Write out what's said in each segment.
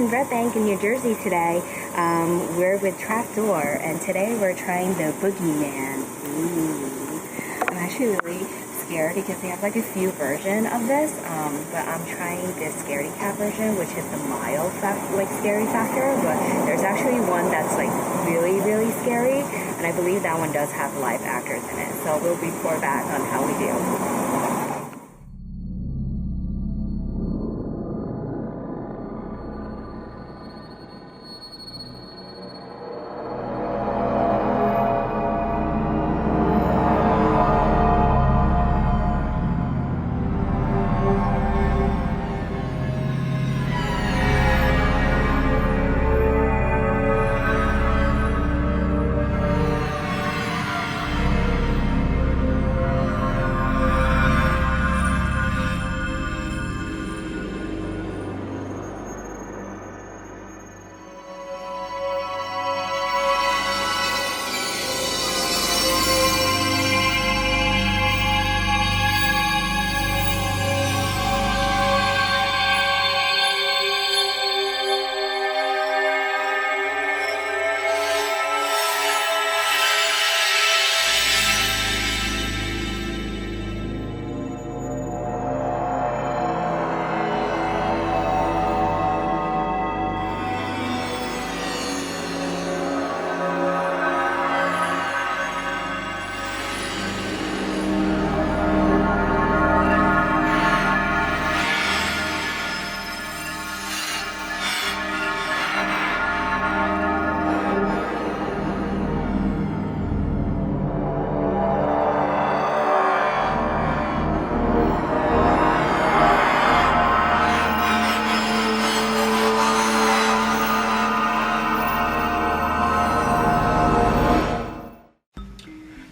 in Red Bank in New Jersey today. We're with Trapdoor, and today we're trying the Bogeyman. Ooh. I'm actually really scared because they have like a few versions of this, but I'm trying the Scaredy Cat version, which is the mild scary factor, but there's actually one that's like really, really scary, and I believe that one does have live actors in it, so we'll report back on how we do.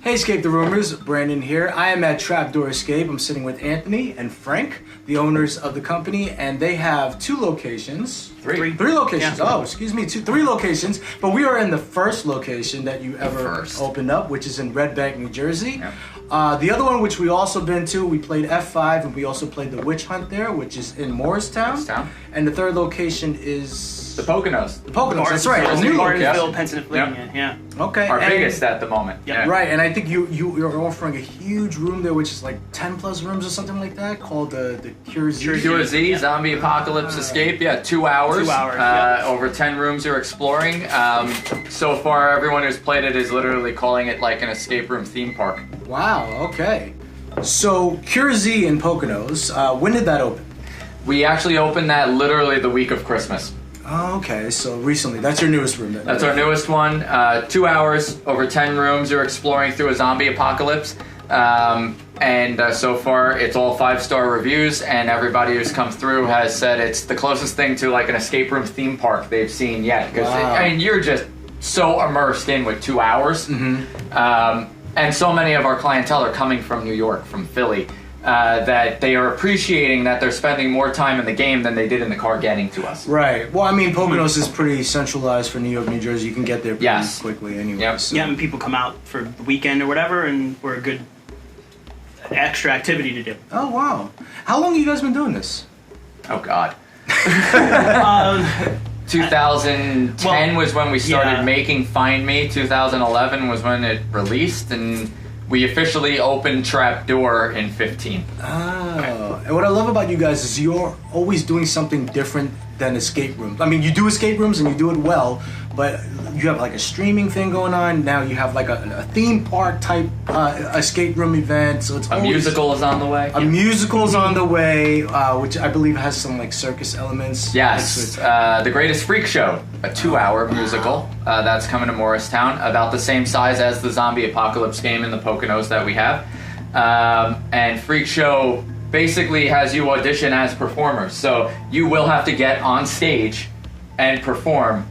Hey Escapetheroomers, Brandon here. I am at Trapdoor Escape. I'm sitting with Anthony and Frank, the owners of the company, and they have two locations. Three locations. Yeah. Oh, excuse me, three locations. But we are in the first location that you ever opened up, which is in Red Bank, New Jersey. Yep. The other one, which we also been to, we played F5, and we also played the Witch Hunt there, which is in Morristown. And the third location is the Poconos. The Poconos, that's right. Martinsville, Pennsylvania. Yeah. Okay. Our biggest at the moment. Yeah. Right, and I think you're offering a huge room there, which is like 10 plus rooms or something like that, called the Cure Z. Cure Z, Zombie Apocalypse Escape. Yeah, 2 hours. 2 hours. Over 10 rooms you're exploring. So far, everyone who's played it is literally calling it like an escape room theme park. Wow. Okay. So Cure Z in Poconos. When did that open? We actually opened that literally the week of Christmas. Oh, okay, so recently. That's your newest room then? That's our newest one. 2 hours, over 10 rooms. You're exploring through a zombie apocalypse. So far, it's all 5-star reviews, and everybody who's come through has said it's the closest thing to like an escape room theme park they've seen yet. Because I mean, you're just so immersed in with 2 hours. Mm-hmm. And so many of our clientele are coming from New York, from Philly. That they are appreciating that they're spending more time in the game than they did in the car getting to us. Right. Well, I mean, Poconos is pretty centralized for New York, New Jersey. You can get there pretty quickly anyway. Yep. So. Yeah, and people come out for the weekend or whatever, and we're a good extra activity to do. Oh, wow. How long have you guys been doing this? Oh, God. 2010 was when we started making Find Me. 2011 was when it released, and we officially opened Trapdoor in 15. Oh, and what I love about you guys is you're always doing something different than escape rooms. I mean, you do escape rooms and you do it well, but you have like a streaming thing going on. Now you have like a theme park type escape room event. So it's a musical is on the way. A musical is on the way, which I believe has some like circus elements. Yes, The Greatest Freak Show, a 2-hour musical that's coming to Morristown, about the same size as the Zombie Apocalypse game in the Poconos that we have. And Freak Show basically has you audition as performers, so you will have to get on stage and perform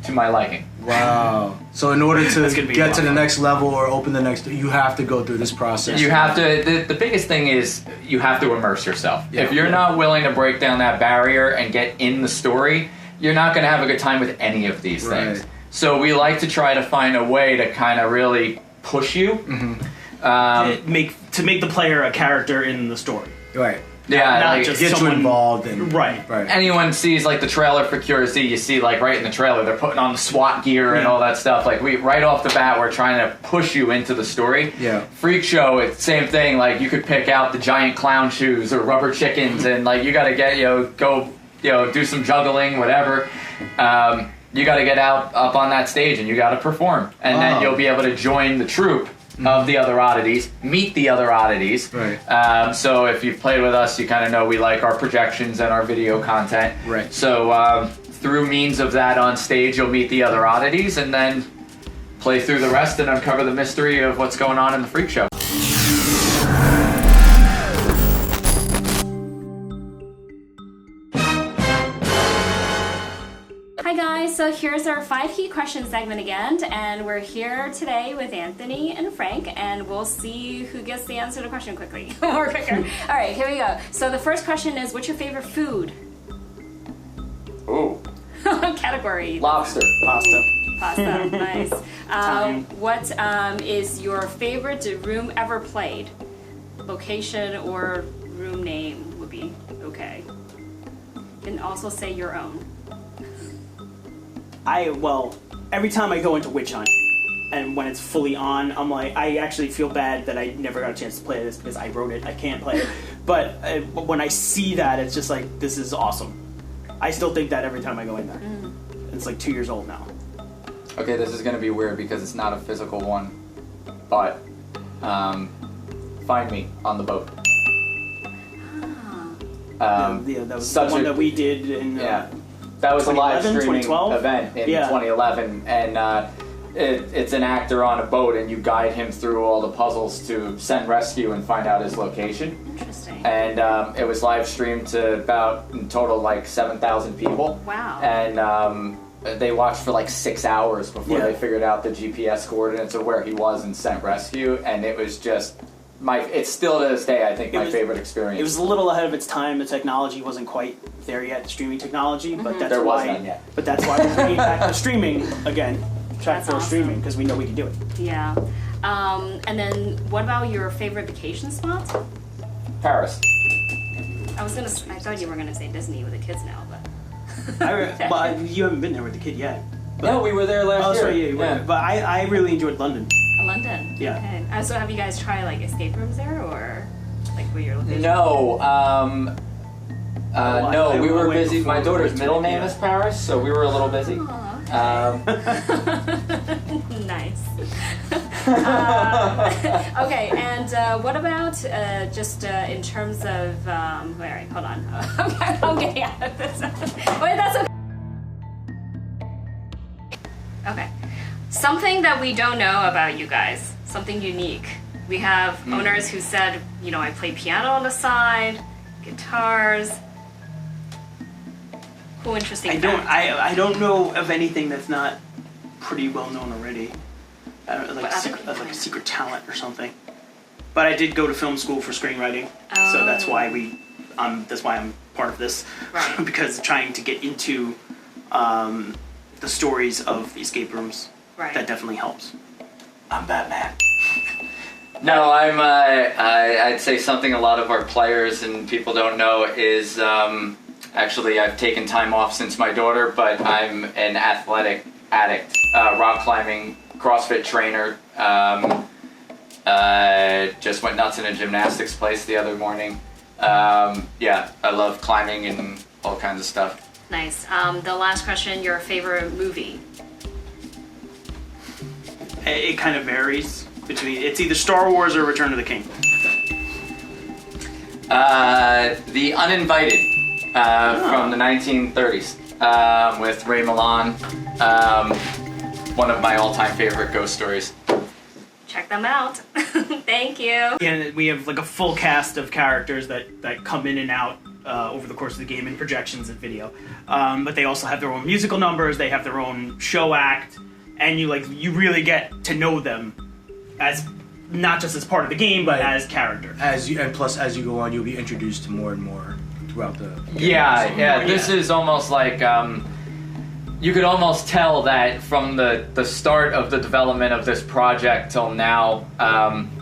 to my liking. Wow. So in order to get to the next level or open the next, you have to go through this process. You have to, the biggest thing is you have to immerse yourself. Yeah. If you're not willing to break down that barrier and get in the story, you're not going to have a good time with any of these things. So we like to try to find a way to kind of really push you. To make the player a character in the story. Right. Yeah, not like, just Get you someone involved and Right. anyone sees like the trailer for QRZ, you see like right in the trailer they're putting on the SWAT gear and all that stuff. Like we right off the bat we're trying to push you into the story. Yeah. Freak Show, it's same thing. Like you could pick out the giant clown shoes or rubber chickens, and like you got to get go do some juggling, whatever. You got to get out up on that stage and you got to perform, and then you'll be able to join the troupe of the other oddities, meet the other oddities. Right. So if you've played with us, you kind of know we like our projections and our video content. Right. So through means of that on stage, you'll meet the other oddities and then play through the rest and uncover the mystery of what's going on in the Freak Show. Hi guys, so here's our 5 key question segment again, and we're here today with Anthony and Frank, and we'll see who gets the answer to the question quickly or quicker. All right, here we go. So the first question is, what's your favorite food? Ooh. Category. Lobster. Pasta. Nice. What is your favorite room ever played? Location or room name would be okay. You can also say your own. Every time I go into Witch Hunt, and when it's fully on, I'm like, I actually feel bad that I never got a chance to play this because I wrote it, I can't play it. But when I see that, it's just like, this is awesome. I still think that every time I go in there. It's like 2 years old now. Okay, this is going to be weird because it's not a physical one, but find me on the boat. That was the one that we did in... That was a live 2011, streaming 2012? event in 2011, and it's an actor on a boat, and you guide him through all the puzzles to send rescue and find out his location. Interesting. And it was live streamed to about, in total, like 7,000 people. Wow. And they watched for like 6 hours before they figured out the GPS coordinates of where he was and sent rescue, and it was just... it's still to this day, I think, my favorite experience. It was a little ahead of its time. The technology wasn't quite there yet, streaming technology, but that's There was why. none yet. But that's why we're bringing back the streaming again. Track That's for awesome. streaming because we know we can do it. Yeah. And then what about your favorite vacation spot? Paris. I thought you were gonna say Disney with the kids now, but. Well, you haven't been there with the kid yet. No, we were there last year. Sorry, you were. But I really enjoyed London. London. Yeah. Okay. So have you guys tried like escape rooms there, or like where your location? No, I we were went busy. before My daughter's we middle went to name it, is Paris, so we were a little busy. Nice. Okay, and what about just in terms of? Wait, hold on. I'm getting out of this. Wait, that's okay. Okay. Something that we don't know about you guys. Something unique. We have owners who said, I play piano on the side, guitars. Cool, interesting. I don't know of anything that's not pretty well known already. I don't know, like a secret talent or something. But I did go to film school for screenwriting, so that's why I'm part of this. Right. Because trying to get into the stories of the escape rooms, that definitely helps. I'm Batman. No, I'd say something a lot of our players and people don't know is actually I've taken time off since my daughter, but I'm an athletic addict, rock climbing, CrossFit trainer. Just went nuts in a gymnastics place the other morning. I love climbing and all kinds of stuff. Nice. The last question, your favorite movie? It kind of varies between, it's either Star Wars or Return of the King. The Uninvited from the 1930s with Ray Milland. One of my all-time favorite ghost stories. Check them out. Thank you. And we have like a full cast of characters that come in and out over the course of the game in projections and video. But they also have their own musical numbers, they have their own show act, and you really get to know them as not just as part of the game, but as characters. As you go on, you'll be introduced to more and more throughout the game. This is almost like you could almost tell that from the start of the development of this project till now,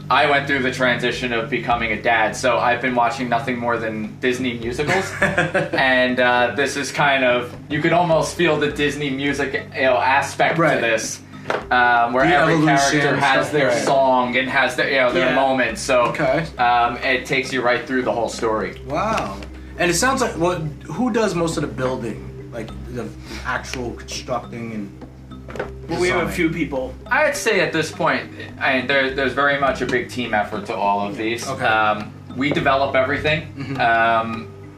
I went through the transition of becoming a dad, so I've been watching nothing more than Disney musicals, and this is kind of, you could almost feel the Disney music aspect to this, where every character has their song and has their their moment. So it takes you right through the whole story. Wow. And it sounds like, well, who does most of the building, like the actual constructing and? Well, we have a few people. I'd say at this point, there's very much a big team effort to all of these. We develop everything.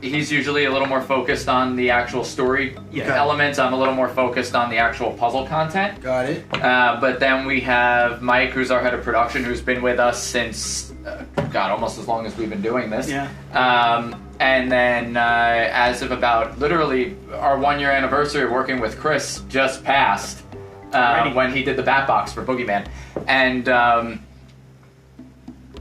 He's usually a little more focused on the actual story elements. I'm a little more focused on the actual puzzle content. Got it. But then we have Mike, who's our head of production, who's been with us since, almost as long as we've been doing this. Yeah. And then as of about literally our 1-year anniversary of working with Chris just passed. When he did the bat box for Bogeyman, and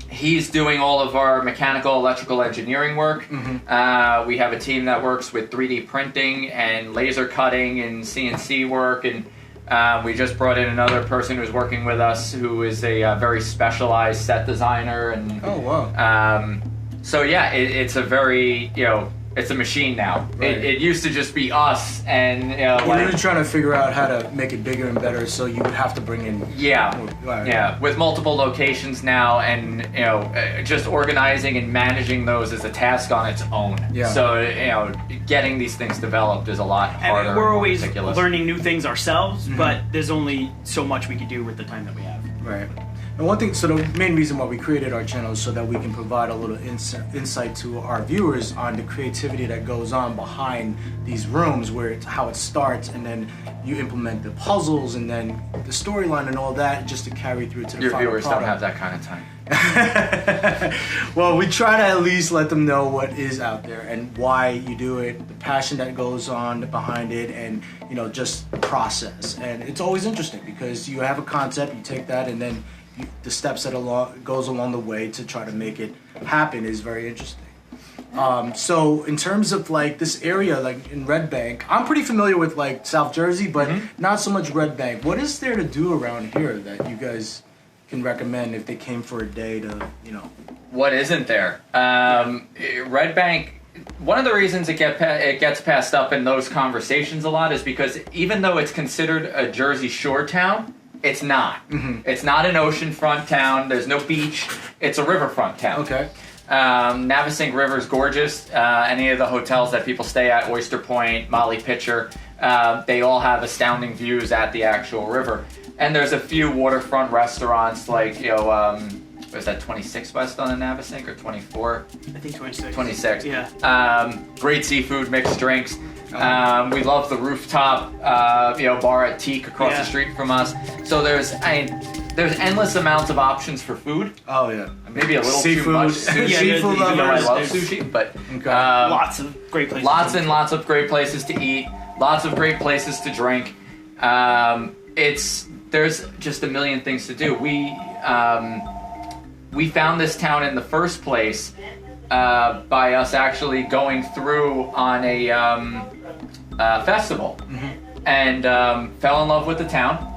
he's doing all of our mechanical, electrical engineering work. We have a team that works with 3D printing and laser cutting and CNC work, and we just brought in another person who's working with us who is a very specialized set designer. And so yeah, it's a very it's a machine now. Right. It used to just be us, and we were trying to figure out how to make it bigger and better. So you would have to bring in with multiple locations now, and just organizing and managing those is a task on its own. So getting these things developed is a lot harder. And we're always learning new things ourselves, but there's only so much we can do with the time that we have. Right. And one thing, so the main reason why we created our channel is so that we can provide a little insight to our viewers on the creativity that goes on behind these rooms, where it's how it starts, and then you implement the puzzles, and then the storyline and all that, just to carry through to the final viewers product. Don't have that kind of time. Well, we try to at least let them know what is out there and why you do it, the passion that goes on behind it, and just the process. And it's always interesting because you have a concept, you take that, and then the steps that goes along the way to try to make it happen is very interesting. So in terms of like this area, like in Red Bank, I'm pretty familiar with like South Jersey, but not so much Red Bank. What is there to do around here that you guys can recommend if they came for a day to, What isn't there? Red Bank, one of the reasons it gets passed up in those conversations a lot is because even though it's considered a Jersey Shore town, it's not. It's not an oceanfront town. There's no beach. It's a riverfront town. Okay. Navesink River's gorgeous. Any of the hotels that people stay at, Oyster Point, Molly Pitcher, they all have astounding views at the actual river. And there's a few waterfront restaurants like, was that 26 West on the Navesink or 24? I think 26. 26. Yeah. Great seafood, mixed drinks. We love the rooftop, bar at Teak across the street from us. So there's endless amounts of options for food. Oh yeah, maybe a little seafood. too much sushi. Seafood lovers. I love sushi, but lots of great places. Lots and lots of great places to eat. Lots of great places to drink. There's just a million things to do. We found this town in the first place by us actually going through on a festival, and fell in love with the town.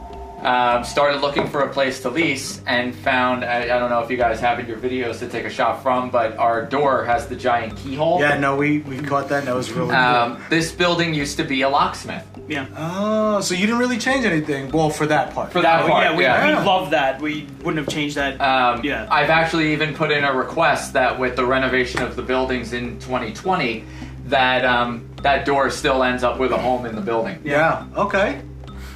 Started looking for a place to lease, and found, I don't know if you guys have in your videos to take a shot from, but our door has the giant keyhole. Yeah, no, we caught that, and that was really cool. This building used to be a locksmith. Yeah. Oh, so you didn't really change anything? Well, for that part. For that part, we love that. We wouldn't have changed that. I've actually even put in a request that with the renovation of the buildings in 2020, that door still ends up with a home in the building. Yeah, okay.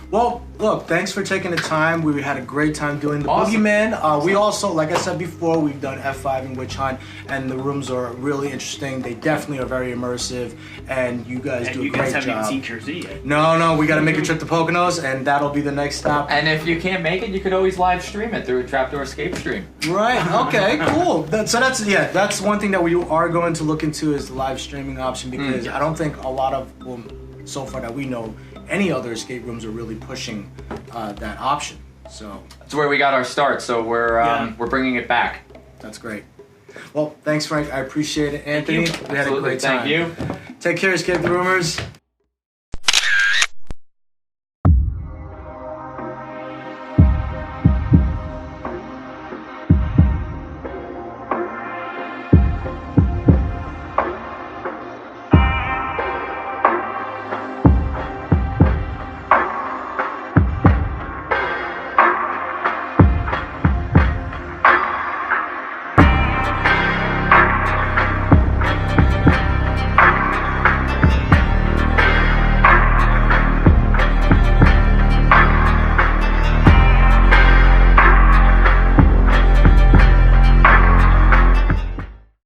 Well, look, thanks for taking the time. We had a great time doing the Awesome. Bogeyman. We also, like I said before, we've done F5 and Witch Hunt, and the rooms are really interesting. They definitely are very immersive, and you guys do a great job. You guys haven't even seen Jersey yet. No, we got to make a trip to Poconos, and that'll be the next stop. And if you can't make it, you could always live stream it through a Trapdoor Escape stream. Right. Okay. Cool. That's one thing that we are going to look into is the live streaming option, because I don't think a lot of, so far that we know, any other escape rooms are really pushing that option. So that's where we got our start. So we're bringing it back. That's great. Well, thanks, Frank. I appreciate it, Anthony. Thank you. We had a great time. Thank you. Take care, Escape the Rumors.